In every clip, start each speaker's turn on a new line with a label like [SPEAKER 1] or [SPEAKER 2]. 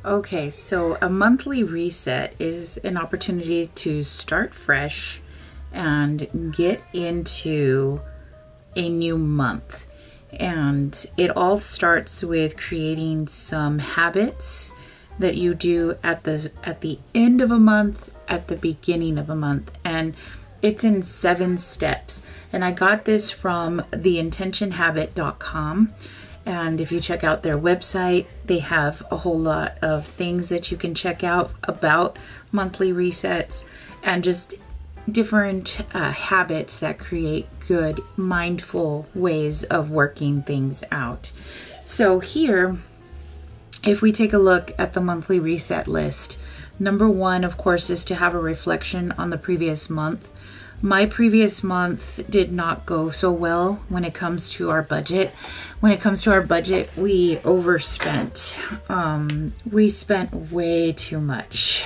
[SPEAKER 1] Okay, so a monthly reset is an opportunity to start fresh and get into a new month. And it all starts with creating some habits that you do at the end of a month, at the beginning of a month. And it's in 7 steps. And I got this from theintentionhabit.com. And if you check out their website, they have a whole lot of things that you can check out about monthly resets and just different habits that create good, mindful ways of working things out. So here, if we take a look at the monthly reset list, number 1, of course, is to have a reflection on the previous month. My previous month did not go so well when it comes to our budget. When it comes to our budget, we overspent. We spent way too much.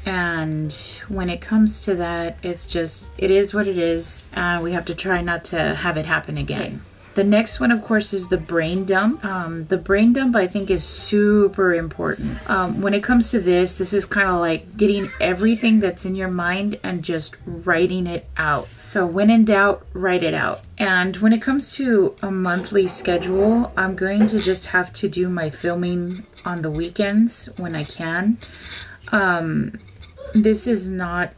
[SPEAKER 1] And when it comes to that, it is what it is. We have to try not to have it happen again. The next one, of course, is the brain dump. The brain dump, I think, is super important. When it comes to this is kind of like getting everything that's in your mind and just writing it out. So when in doubt, write it out. And when it comes to a monthly schedule, I'm going to just have to do my filming on the weekends when I can. This has not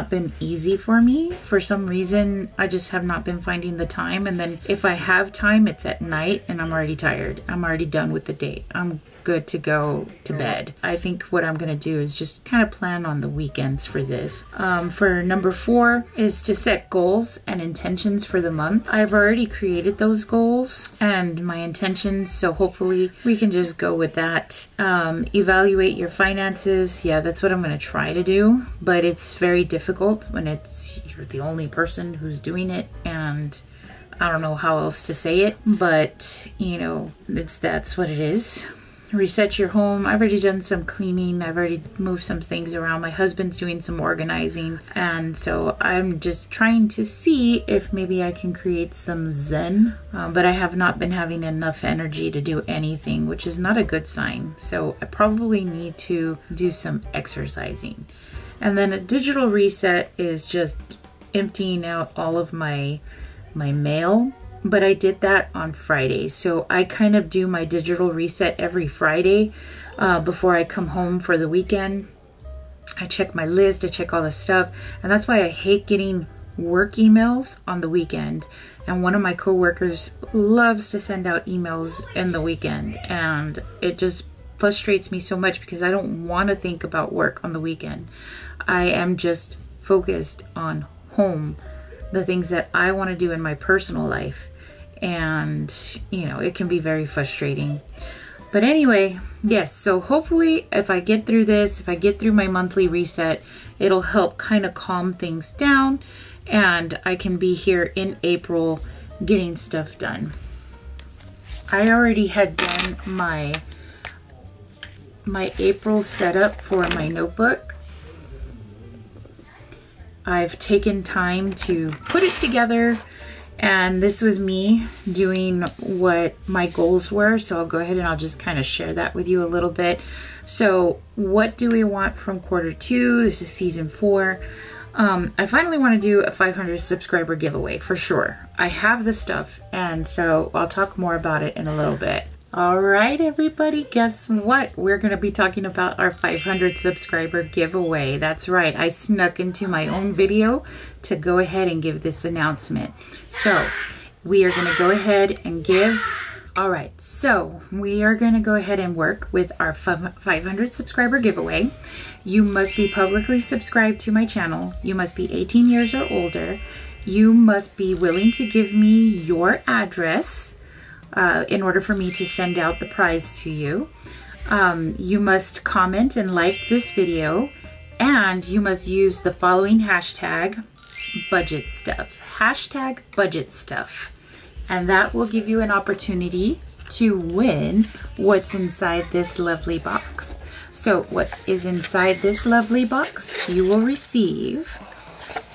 [SPEAKER 1] been easy for me. For some reason, I just have not been finding the time. And then if I have time, it's at night and I'm already tired. I'm already done with the day. I'm good to go to bed. I think what I'm gonna do is just kind of plan on the weekends for this. For number 4 is to set goals and intentions for the month. I've already created those goals and my intentions, so hopefully we can just go with that. Evaluate your finances. Yeah, that's what I'm gonna try to do, but it's very difficult when you're the only person who's doing it, and I don't know how else to say it, but you know, that's what it is. Reset your home. I've already done some cleaning. I've already moved some things around. My husband's doing some organizing. And so I'm just trying to see if maybe I can create some zen. But I have not been having enough energy to do anything, which is not a good sign. So I probably need to do some exercising. And then a digital reset is just emptying out all of my mail. But I did that on Friday. So I kind of do my digital reset every Friday before I come home for the weekend. I check my list, I check all the stuff. And that's why I hate getting work emails on the weekend. And one of my coworkers loves to send out emails in the weekend. And it just frustrates me so much because I don't want to think about work on the weekend. I am just focused on home, the things that I want to do in my personal life. And, you know, it can be very frustrating. But anyway, yes, so hopefully if I get through this, if I get through my monthly reset, it'll help kind of calm things down and I can be here in April getting stuff done. I already had done my April setup for my notebook. I've taken time to put it together. And this was me doing what my goals were. So I'll go ahead and I'll just kind of share that with you a little bit. So what do we want from Q2? This is season 4. I finally want to do a 500 subscriber giveaway for sure. I have the stuff, and so I'll talk more about it in a little bit. All right, everybody, guess what? We're going to be talking about our 500 subscriber giveaway. That's right. I snuck into my own video to go ahead and give this announcement. So we are going to go ahead and give. All right, so we are going to go ahead and work with our 500 subscriber giveaway. You must be publicly subscribed to my channel. You must be 18 years or older. You must be willing to give me your address in order for me to send out the prize to you. You must comment and like this video, and you must use the following hashtag, budget stuff. Hashtag budget stuff. And that will give you an opportunity to win what's inside this lovely box. So what is inside this lovely box? You will receive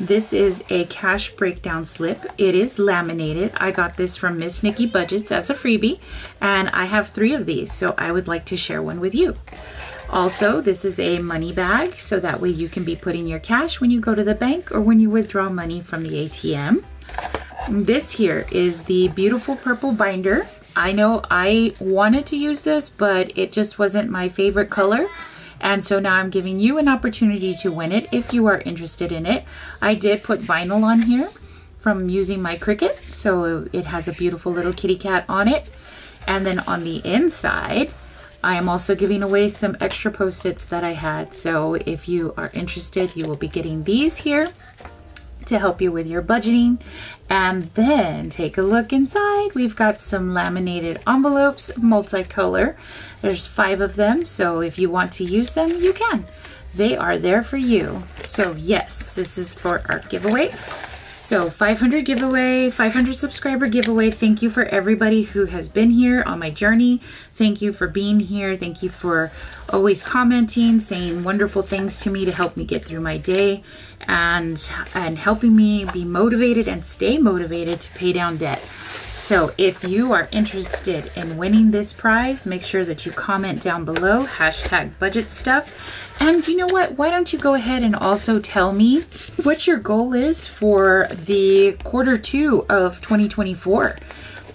[SPEAKER 1] This is a cash breakdown slip. It is laminated. I got this from Miss Nikki Budgets as a freebie, and I have 3 of these, so I would like to share one with you. Also, this is a money bag, so that way you can be putting your cash when you go to the bank or when you withdraw money from the ATM. This here is the beautiful purple binder. I know I wanted to use this, but it just wasn't my favorite color. And so now I'm giving you an opportunity to win it if you are interested in it. I did put vinyl on here from using my Cricut, so it has a beautiful little kitty cat on it. And then on the inside, I am also giving away some extra Post-its that I had. So if you are interested, you will be getting these here to help you with your budgeting. And then take a look inside. We've got some laminated envelopes, multicolor. There's 5 of them, so if you want to use them, you can. They are there for you. So yes, this is for our giveaway. So 500 giveaway, 500 subscriber giveaway. Thank you for everybody who has been here on my journey. Thank you for being here. Thank you for always commenting, saying wonderful things to me to help me get through my day and helping me be motivated and stay motivated to pay down debt. So if you are interested in winning this prize, make sure that you comment down below, #budgetstuff. And you know what? Why don't you go ahead and also tell me what your goal is for the Q2 of 2024.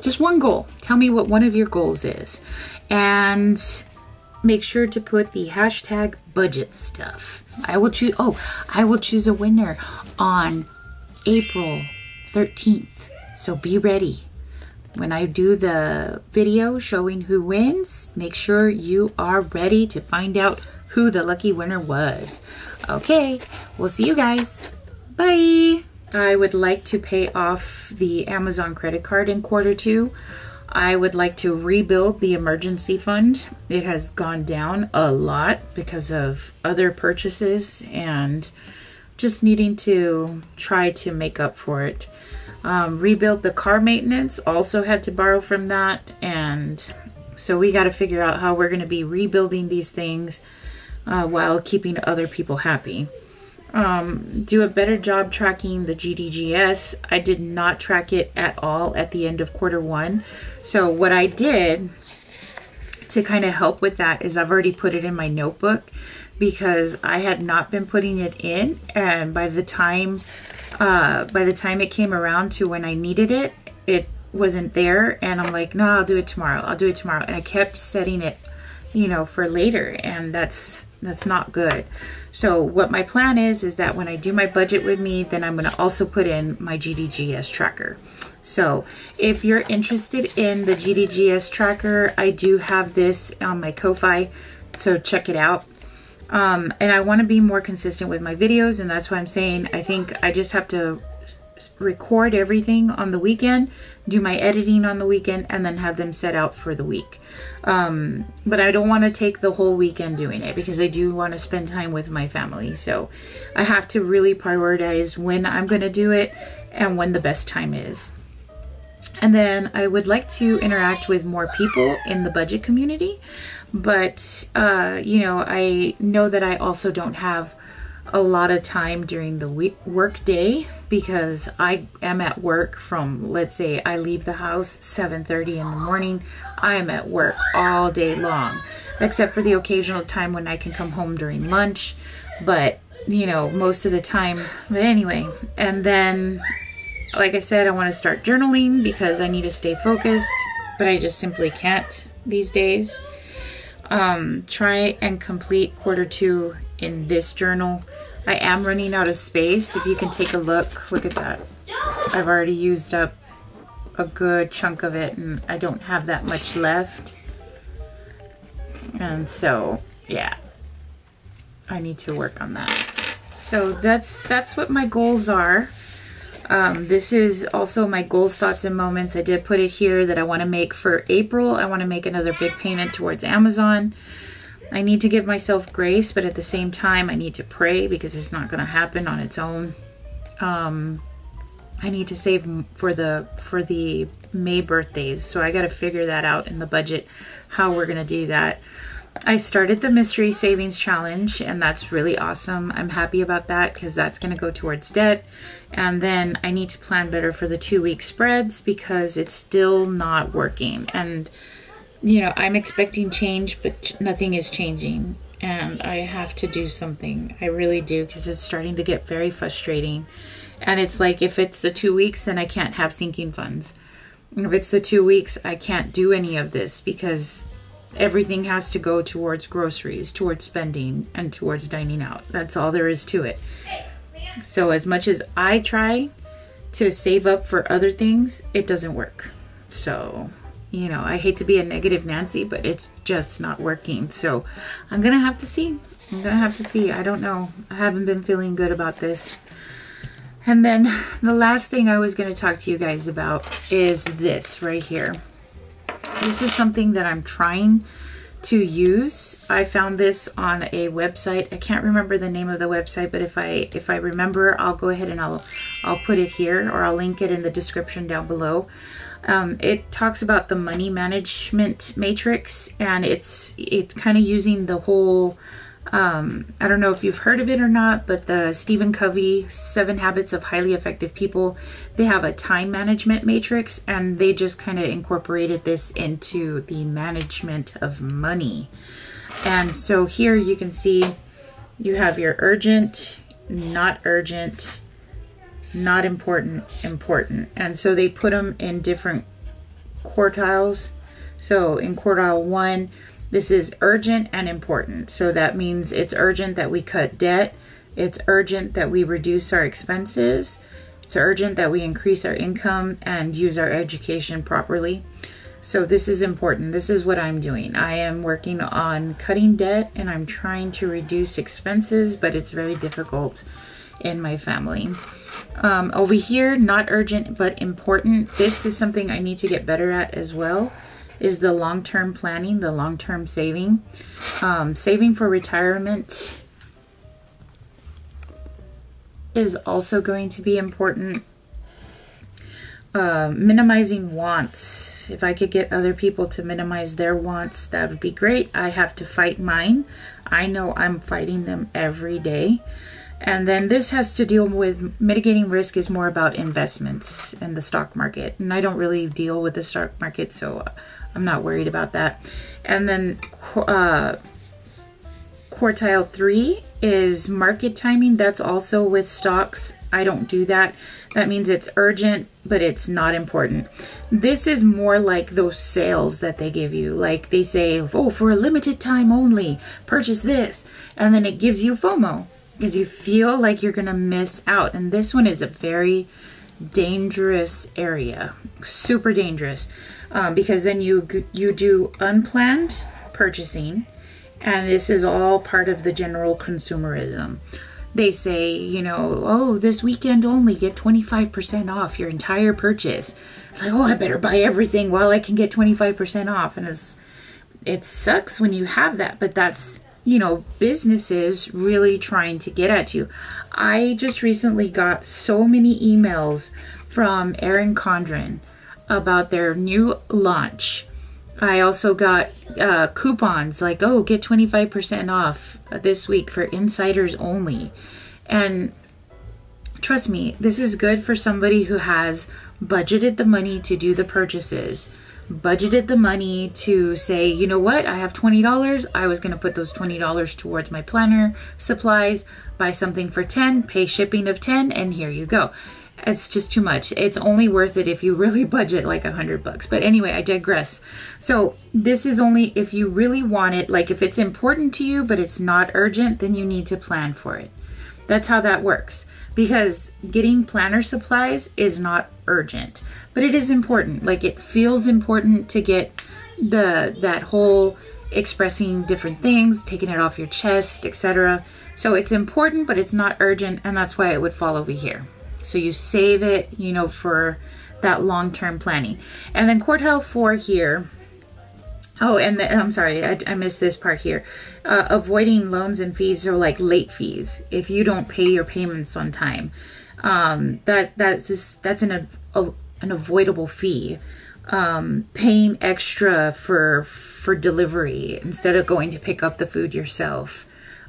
[SPEAKER 1] Just one goal. Tell me what one of your goals is. And make sure to put the #budgetstuff. I will choose a winner on April 13th. So be ready. When I do the video showing who wins, make sure you are ready to find out who the lucky winner was. Okay, we'll see you guys. Bye. I would like to pay off the Amazon credit card in Q2. I would like to rebuild the emergency fund. It has gone down a lot because of other purchases and just needing to try to make up for it. Rebuild the car maintenance, also had to borrow from that, and so we got to figure out how we're going to be rebuilding these things while keeping other people happy. Do a better job tracking the GDGS. I did not track it at all at the end of Q1. So what I did to kind of help with that is I've already put it in my notebook because I had not been putting it in, and by the time it came around to when I needed it, it wasn't there, and I'm like, no, I'll do it tomorrow. I'll do it tomorrow. And I kept setting it, you know, for later, and that's not good. So what my plan is that when I do my budget with me, then I'm going to also put in my GDGS tracker. So if you're interested in the GDGS tracker, I do have this on my Ko-Fi, so check it out. And I want to be more consistent with my videos, and that's why I'm saying I think I just have to record everything on the weekend, do my editing on the weekend, and then have them set out for the week. But I don't want to take the whole weekend doing it because I do want to spend time with my family. So I have to really prioritize when I'm going to do it and when the best time is. And then I would like to interact with more people in the budget community. But, you know, I know that I also don't have a lot of time during the work day because I am at work from, let's say I leave the house 7:30 in the morning. I am at work all day long, except for the occasional time when I can come home during lunch. But, you know, most of the time, but anyway. And then, like I said, I want to start journaling because I need to stay focused, but I just simply can't these days. Try and complete Q2 in this journal. I am running out of space. If you can take a look at that. I've already used up a good chunk of it and I don't have that much left. And so, yeah, I need to work on that. So that's what my goals are. This is also my goals, thoughts, and moments. I did put it here that I want to make for April. I want to make another big payment towards Amazon. I need to give myself grace, but at the same time, I need to pray because it's not going to happen on its own. I need to save for the May birthdays, so I got to figure that out in the budget, how we're going to do that. I started the mystery savings challenge, and that's really awesome. I'm happy about that because that's going to go towards debt. And then I need to plan better for the 2-week spreads because it's still not working. And, you know, I'm expecting change, but nothing is changing. And I have to do something. I really do, because it's starting to get very frustrating. And it's like, if it's the 2 weeks, then I can't have sinking funds. And if it's the 2 weeks, I can't do any of this because everything has to go towards groceries, towards spending, and towards dining out. That's all there is to it. So as much as I try to save up for other things, it doesn't work. So, you know, I hate to be a negative Nancy, but it's just not working. So I'm going to have to see. I'm going to have to see. I don't know. I haven't been feeling good about this. And then the last thing I was going to talk to you guys about is this right here. This is something that I'm trying to use. I found this on a website. I can't remember the name of the website, but if I remember, I'll go ahead and I'll put it here, or I'll link it in the description down below. It talks about the money management matrix, and it's kind of using the whole I don't know if you've heard of it or not, but the Stephen Covey 7 Habits of Highly Effective People, they have a time management matrix, and they just kind of incorporated this into the management of money. And so here you can see you have your urgent, not urgent, not important, important. And so they put them in different quartiles. So in quartile 1, this is urgent and important. So that means it's urgent that we cut debt. It's urgent that we reduce our expenses. It's urgent that we increase our income and use our education properly. So this is important. This is what I'm doing. I am working on cutting debt, and I'm trying to reduce expenses, but it's very difficult in my family. Over here, not urgent but important. This is something I need to get better at as well, is the long-term planning, the long-term saving. Saving for retirement is also going to be important. Minimizing wants. If I could get other people to minimize their wants, that would be great. I have to fight mine. I know I'm fighting them every day. And then this has to deal with mitigating risk, is more about investments in the stock market. And I don't really deal with the stock market, so I'm not worried about that. And then quartile 3 is market timing. That's also with stocks. I don't do that. That means it's urgent, but it's not important. This is more like those sales that they give you. Like they say, oh, for a limited time only, purchase this. And then it gives you FOMO because you feel like you're going to miss out. And this one is a very dangerous area, super dangerous, because then you do unplanned purchasing, and this is all part of the general consumerism. They say, you know, oh, this weekend only, get 25% off your entire purchase. It's like, oh, I better buy everything while I can get 25% off. And it sucks when you have that, but that's, you know, businesses really trying to get at you. I just recently got so many emails from Erin Condren about their new launch. I also got coupons like, oh, get 25% off this week for insiders only. And trust me, this is good for somebody who has budgeted the money to do the purchases, budgeted the money to say, you know what, I have $20. I was going to put those $20 towards my planner supplies, buy something for 10, pay shipping of 10, and here you go. It's just too much. It's only worth it if you really budget like $100. But anyway, I digress. So this is only if you really want it. Like if it's important to you, but it's not urgent, then you need to plan for it. That's how that works. Because getting planner supplies is not urgent, but it is important. Like it feels important to get that whole expressing different things, taking it off your chest, etc. So it's important, but it's not urgent, and that's why it would fall over here. So you save it, you know, for that long-term planning. And then quartile 4 here. Oh, and I'm sorry, I missed this part here. Avoiding loans and fees, or like late fees. If you don't pay your payments on time, that's an avoidable fee. paying extra for delivery instead of going to pick up the food yourself.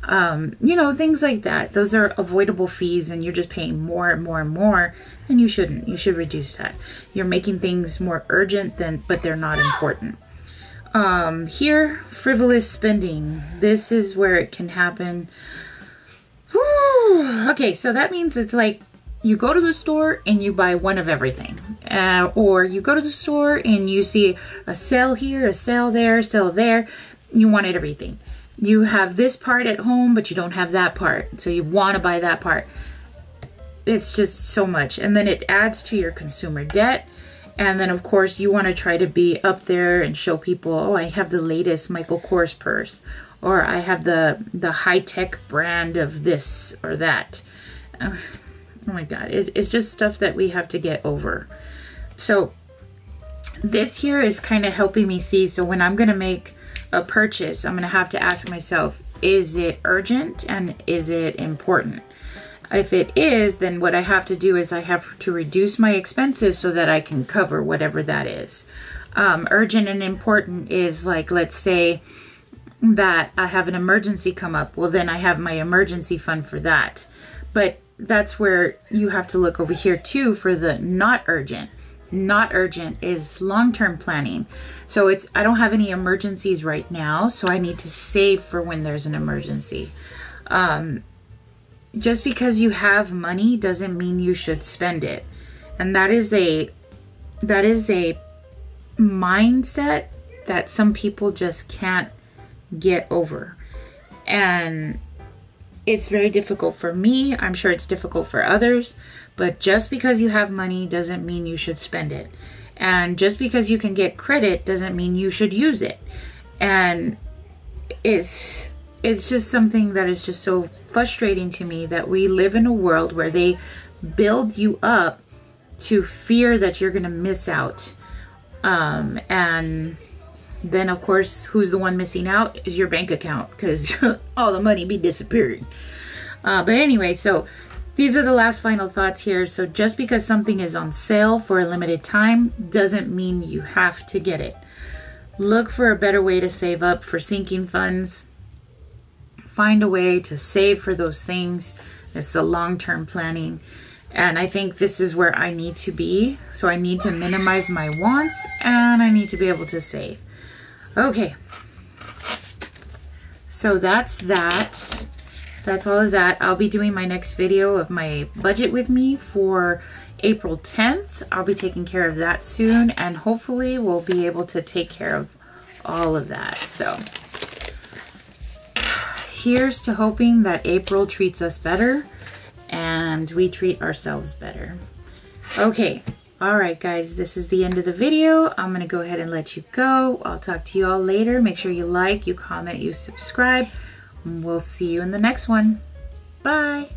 [SPEAKER 1] You know, things like that. Those are avoidable fees, and you're just paying more and more and more, and you shouldn't. You should reduce that. You're making things more urgent but they're not important. Here, frivolous spending. This is where it can happen. Whew. Okay, so that means it's like you go to the store and you buy one of everything. Or you go to the store and you see a sale here, a sale there, sale there. You wanted everything. You have this part at home, but you don't have that part. So you want to buy that part. It's just so much. And then it adds to your consumer debt. And then, of course, you want to try to be up there and show people, oh, I have the latest Michael Kors purse. Or I have the high-tech brand of this or that. Oh my God. It's just stuff that we have to get over. So this here is kind of helping me see. So when I'm going to make a purchase, I'm going to have to ask myself, is it urgent and is it important? If it is, then what I have to do is I have to reduce my expenses so that I can cover whatever that is. Urgent and important is like, let's say that I have an emergency come up. Well, then I have my emergency fund for that. But that's where you have to look over here too for the not urgent. Not urgent is long-term planning. So it's, I don't have any emergencies right now, so I need to save for when there's an emergency. Just because you have money doesn't mean you should spend it. And that is a mindset that some people just can't get over. And it's very difficult for me. I'm sure it's difficult for others. But just because you have money doesn't mean you should spend it. And just because you can get credit doesn't mean you should use it. And it's just something that is just so frustrating to me that we live in a world where they build you up to fear that you're going to miss out. And then, of course, who's the one missing out is your bank account, because all the money be disappearing. But anyway, so these are the last final thoughts here. So just because something is on sale for a limited time doesn't mean you have to get it. Look for a better way to save up for sinking funds. Find a way to save for those things. It's the long-term planning. And I think this is where I need to be. So I need to minimize my wants and I need to be able to save. Okay. So that's that. That's all of that. I'll be doing my next video of my budget with me for April 10th. I'll be taking care of that soon. And hopefully we'll be able to take care of all of that. So here's to hoping that April treats us better and we treat ourselves better. Okay. All right, guys, this is the end of the video. I'm going to go ahead and let you go. I'll talk to you all later. Make sure you like, you comment, you subscribe. We'll see you in the next one. Bye.